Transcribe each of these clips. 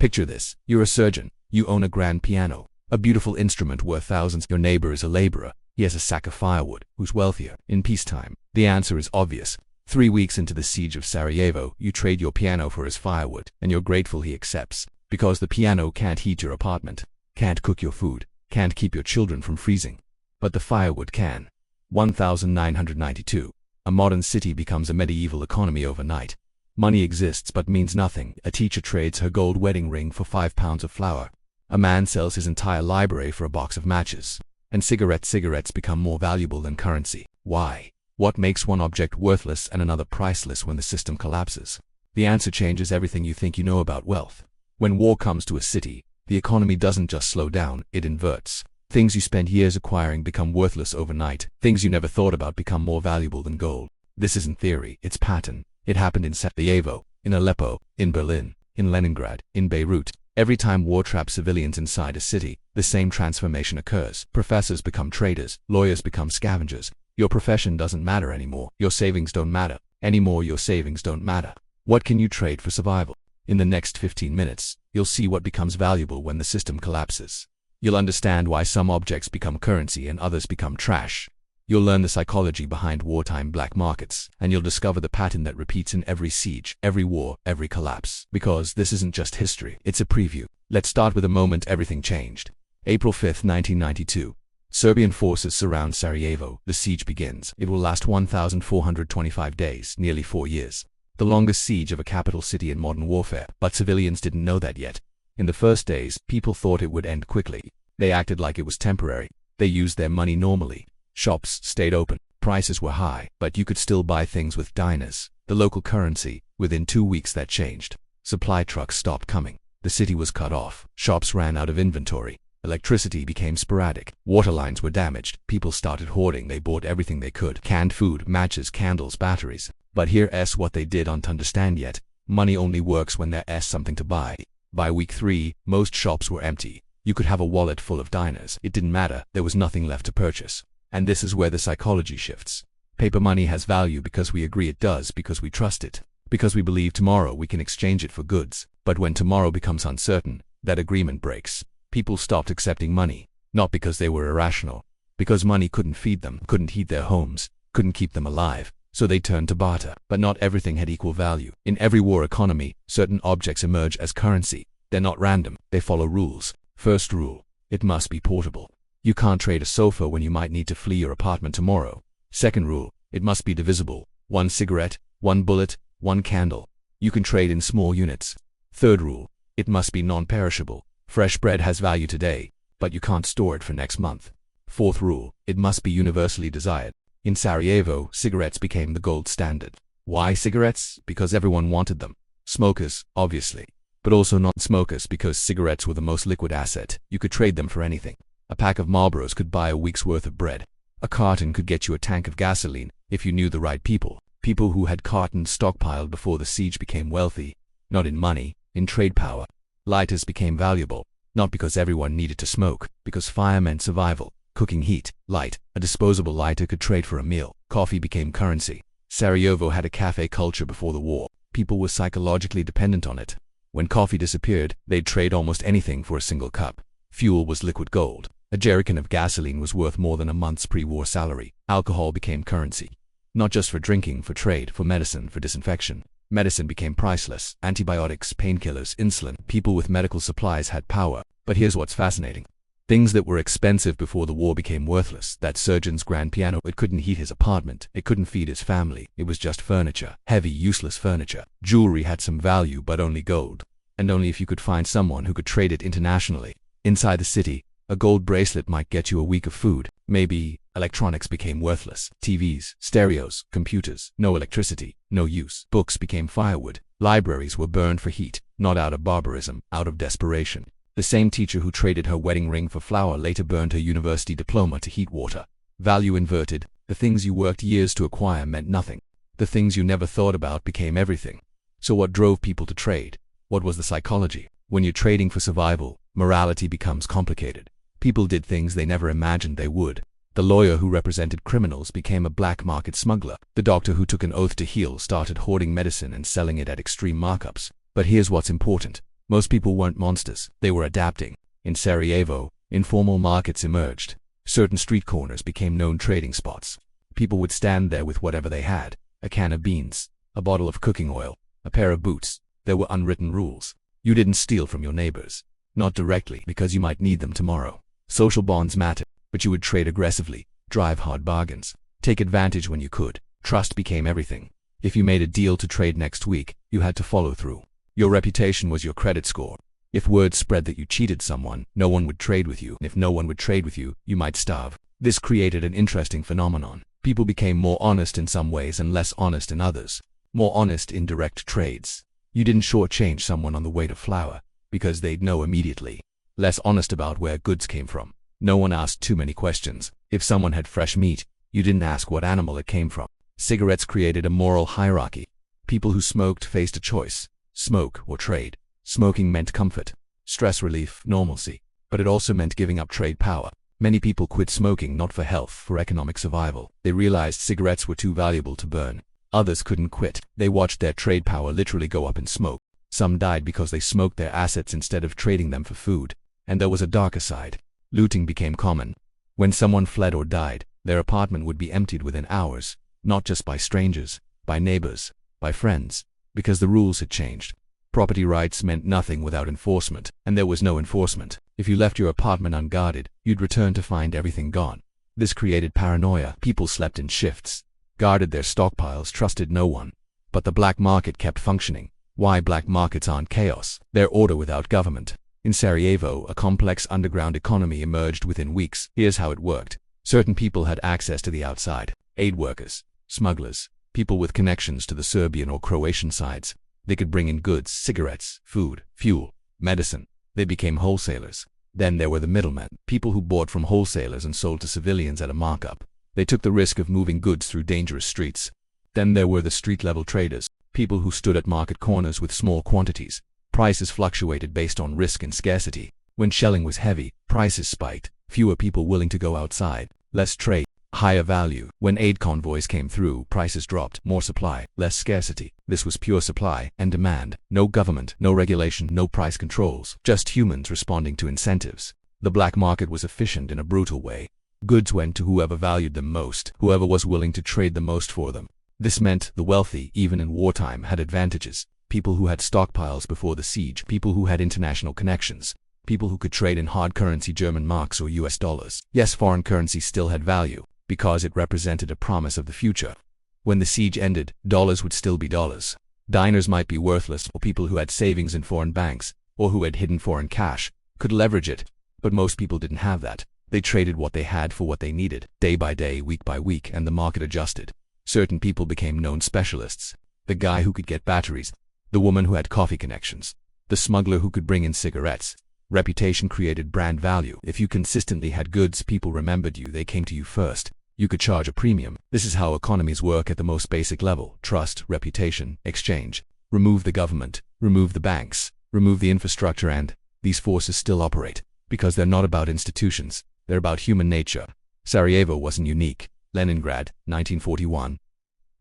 Picture this. You're a surgeon. You own a grand piano, a beautiful instrument worth thousands. Your neighbor is a laborer. He has a sack of firewood. Who's wealthier? In peacetime, the answer is obvious. 3 weeks into the Siege of Sarajevo, you trade your piano for his firewood, and you're grateful he accepts, because the piano can't heat your apartment, can't cook your food, can't keep your children from freezing. But the firewood can. 1992. A modern city becomes a medieval economy overnight. Money exists but means nothing. A teacher trades her gold wedding ring for 5 pounds of flour. A man sells his entire library for a box of matches. And cigarettes become more valuable than currency. Why? What makes one object worthless and another priceless when the system collapses? The answer changes everything you think you know about wealth. When war comes to a city, the economy doesn't just slow down, it inverts. Things you spent years acquiring become worthless overnight. Things you never thought about become more valuable than gold. This isn't theory, it's pattern. It happened in Sarajevo, in Aleppo, in Berlin, in Leningrad, in Beirut. Every time war traps civilians inside a city, the same transformation occurs. Professors become traders, lawyers become scavengers. Your profession doesn't matter anymore. Your savings don't matter anymore. Your savings don't matter. What can you trade for survival? In the next 15 minutes, you'll see what becomes valuable when the system collapses. You'll understand why some objects become currency and others become trash. You'll learn the psychology behind wartime black markets, and you'll discover the pattern that repeats in every siege, every war, every collapse. Because this isn't just history, it's a preview. Let's start with the moment everything changed. April 5, 1992. Serbian forces surround Sarajevo. The siege begins. It will last 1,425 days, nearly 4 years. The longest siege of a capital city in modern warfare. But civilians didn't know that yet. In the first days, people thought it would end quickly. They acted like it was temporary. They used their money normally. Shops stayed open. Prices were high, but you could still buy things with dinars, the local currency. Within 2 weeks that changed. Supply trucks stopped coming. The city was cut off. Shops ran out of inventory. Electricity became sporadic. Water lines were damaged. People started hoarding. They bought everything they could. Canned food, matches, candles, batteries. But here's what they didn't understand yet. Money only works when there's something to buy. By week 3, most shops were empty. You could have a wallet full of dinars. It didn't matter. There was nothing left to purchase. And this is where the psychology shifts. Paper money has value because we agree it does, because we trust it, because we believe tomorrow we can exchange it for goods. But when tomorrow becomes uncertain, that agreement breaks. People stopped accepting money, not because they were irrational, because money couldn't feed them, couldn't heat their homes, couldn't keep them alive, so they turned to barter. But not everything had equal value. In every war economy, certain objects emerge as currency. They're not random, they follow rules. First rule, it must be portable. You can't trade a sofa when you might need to flee your apartment tomorrow. Second rule, it must be divisible. 1 cigarette, 1 bullet, 1 candle. You can trade in small units. Third rule, it must be non-perishable. Fresh bread has value today, but you can't store it for next month. Fourth rule, it must be universally desired. In Sarajevo, cigarettes became the gold standard. Why cigarettes? Because everyone wanted them. Smokers, obviously, but also non-smokers, because cigarettes were the most liquid asset. You could trade them for anything. A pack of Marlboros could buy a week's worth of bread. A carton could get you a tank of gasoline if you knew the right people. People who had cartons stockpiled before the siege became wealthy, not in money, in trade power. Lighters became valuable, not because everyone needed to smoke, because fire meant survival, cooking heat, light. A disposable lighter could trade for a meal. Coffee became currency. Sarajevo had a cafe culture before the war. People were psychologically dependent on it. When coffee disappeared, they'd trade almost anything for a single cup. Fuel was liquid gold. A jerrycan of gasoline was worth more than a month's pre-war salary. Alcohol became currency. Not just for drinking, for trade, for medicine, for disinfection. Medicine became priceless. Antibiotics, painkillers, insulin. People with medical supplies had power. But here's what's fascinating. Things that were expensive before the war became worthless. That surgeon's grand piano, it couldn't heat his apartment. It couldn't feed his family. It was just furniture. Heavy, useless furniture. Jewelry had some value, but only gold. And only if you could find someone who could trade it internationally. Inside the city, a gold bracelet might get you a week of food. Maybe. Electronics became worthless. TVs, stereos, computers, no electricity, no use. Books became firewood. Libraries were burned for heat, not out of barbarism, out of desperation. The same teacher who traded her wedding ring for flour later burned her university diploma to heat water. Value inverted. The things you worked years to acquire meant nothing. The things you never thought about became everything. So what drove people to trade? What was the psychology? When you're trading for survival, morality becomes complicated. People did things they never imagined they would. The lawyer who represented criminals became a black market smuggler. The doctor who took an oath to heal started hoarding medicine and selling it at extreme markups. But here's what's important. Most people weren't monsters, they were adapting. In Sarajevo, informal markets emerged. Certain street corners became known trading spots. People would stand there with whatever they had: a can of beans, a bottle of cooking oil, a pair of boots. There were unwritten rules. You didn't steal from your neighbors. Not directly, because you might need them tomorrow. Social bonds mattered, but you would trade aggressively, drive hard bargains, take advantage when you could. Trust became everything. If you made a deal to trade next week, you had to follow through. Your reputation was your credit score. If word spread that you cheated someone, no one would trade with you. If no one would trade with you, you might starve. This created an interesting phenomenon. People became more honest in some ways and less honest in others. More honest in direct trades. You didn't shortchange someone on the weight of flour, because they'd know immediately. Less honest about where goods came from. No one asked too many questions. If someone had fresh meat, you didn't ask what animal it came from. Cigarettes created a moral hierarchy. People who smoked faced a choice: smoke or trade. Smoking meant comfort, stress relief, normalcy, but it also meant giving up trade power. Many people quit smoking not for health, for economic survival. They realized cigarettes were too valuable to burn. Others couldn't quit. They watched their trade power literally go up in smoke. Some died because they smoked their assets instead of trading them for food. And there was a darker side. Looting became common. When someone fled or died, their apartment would be emptied within hours, not just by strangers, by neighbors, by friends, because the rules had changed. Property rights meant nothing without enforcement, and there was no enforcement. If you left your apartment unguarded, you'd return to find everything gone. This created paranoia. People slept in shifts, guarded their stockpiles, trusted no one. But the black market kept functioning. Why black markets aren't chaos? They're order without government. In Sarajevo, a complex underground economy emerged within weeks. Here's how it worked. Certain people had access to the outside: aid workers, smugglers, people with connections to the Serbian or Croatian sides. They could bring in goods, cigarettes, food, fuel, medicine. They became wholesalers. Then there were the middlemen, people who bought from wholesalers and sold to civilians at a markup. They took the risk of moving goods through dangerous streets. Then there were the street-level traders, people who stood at market corners with small quantities. Prices fluctuated based on risk and scarcity. When shelling was heavy, prices spiked. Fewer people willing to go outside. Less trade. Higher value. When aid convoys came through, prices dropped. More supply, less scarcity. This was pure supply and demand. No government, no regulation, no price controls. Just humans responding to incentives. The black market was efficient in a brutal way. Goods went to whoever valued them most, whoever was willing to trade the most for them. This meant the wealthy, even in wartime, had advantages. People who had stockpiles before the siege, people who had international connections, people who could trade in hard currency, German marks or US dollars. Yes, foreign currency still had value, because it represented a promise of the future. When the siege ended, dollars would still be dollars. Diners might be worthless, or people who had savings in foreign banks, or who had hidden foreign cash, could leverage it. But most people didn't have that. They traded what they had for what they needed, day by day, week by week, and the market adjusted. Certain people became known specialists. The guy who could get batteries, the woman who had coffee connections, the smuggler who could bring in cigarettes. Reputation created brand value. If you consistently had goods, people remembered you, they came to you first. You could charge a premium. This is how economies work at the most basic level: trust, reputation, exchange. Remove the government, remove the banks, remove the infrastructure, and these forces still operate, because they're not about institutions, they're about human nature. Sarajevo wasn't unique. Leningrad, 1941.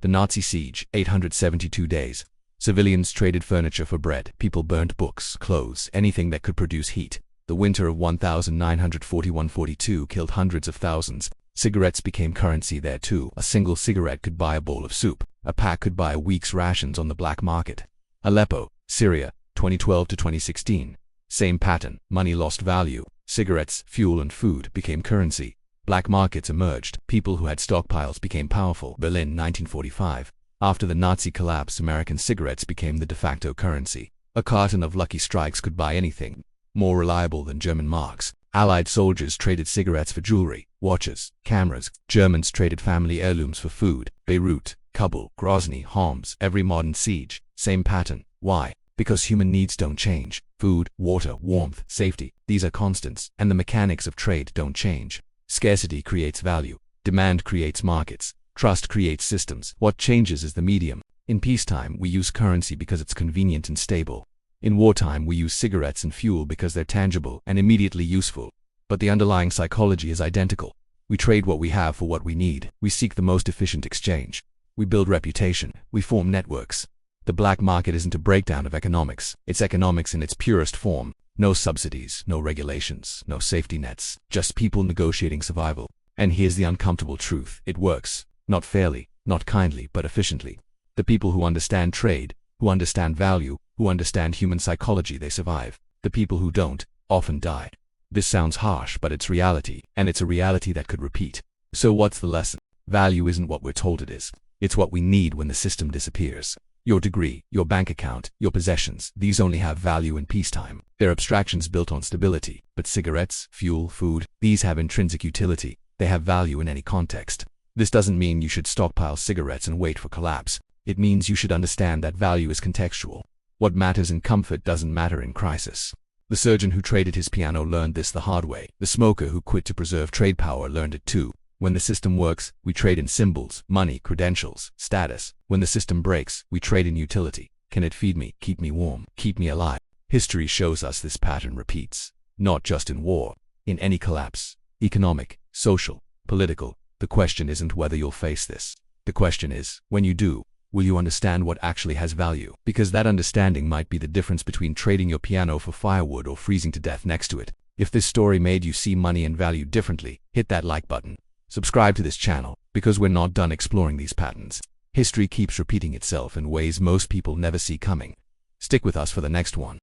The Nazi siege, 872 days. Civilians traded furniture for bread. People burned books, clothes, anything that could produce heat. The winter of 1941-42 killed hundreds of thousands. Cigarettes became currency there too. A single cigarette could buy a bowl of soup. A pack could buy a week's rations on the black market. Aleppo, Syria, 2012 to 2016. Same pattern. Money lost value. Cigarettes, fuel and food became currency. Black markets emerged. People who had stockpiles became powerful. Berlin, 1945. After the Nazi collapse, American cigarettes became the de facto currency. A carton of Lucky Strikes could buy anything. More reliable than German marks. Allied soldiers traded cigarettes for jewelry, watches, cameras. Germans traded family heirlooms for food. Beirut, Kabul, Grozny, Homs. Every modern siege, same pattern. Why? Because human needs don't change. Food, water, warmth, safety, these are constants, and the mechanics of trade don't change. Scarcity creates value. Demand creates markets. Trust creates systems. What changes is the medium. In peacetime, we use currency because it's convenient and stable. In wartime, we use cigarettes and fuel because they're tangible and immediately useful. But the underlying psychology is identical. We trade what we have for what we need. We seek the most efficient exchange. We build reputation. We form networks. The black market isn't a breakdown of economics. It's economics in its purest form. No subsidies, no regulations, no safety nets, just people negotiating survival. And here's the uncomfortable truth. It works. Not fairly, not kindly, but efficiently. The people who understand trade, who understand value, who understand human psychology, they survive. The people who don't often die. This sounds harsh, but it's reality, and it's a reality that could repeat. So what's the lesson? Value isn't what we're told it is. It's what we need when the system disappears. Your degree, your bank account, your possessions, these only have value in peacetime. They're abstractions built on stability. But cigarettes, fuel, food, these have intrinsic utility. They have value in any context. This doesn't mean you should stockpile cigarettes and wait for collapse. It means you should understand that value is contextual. What matters in comfort doesn't matter in crisis. The surgeon who traded his piano learned this the hard way. The smoker who quit to preserve trade power learned it too. When the system works, we trade in symbols, money, credentials, status. When the system breaks, we trade in utility. Can it feed me, keep me warm, keep me alive? History shows us this pattern repeats. Not just in war, in any collapse. Economic, social, political. The question isn't whether you'll face this. The question is, when you do, will you understand what actually has value? Because that understanding might be the difference between trading your piano for firewood or freezing to death next to it. If this story made you see money and value differently, hit that like button. Subscribe to this channel, because we're not done exploring these patterns. History keeps repeating itself in ways most people never see coming. Stick with us for the next one.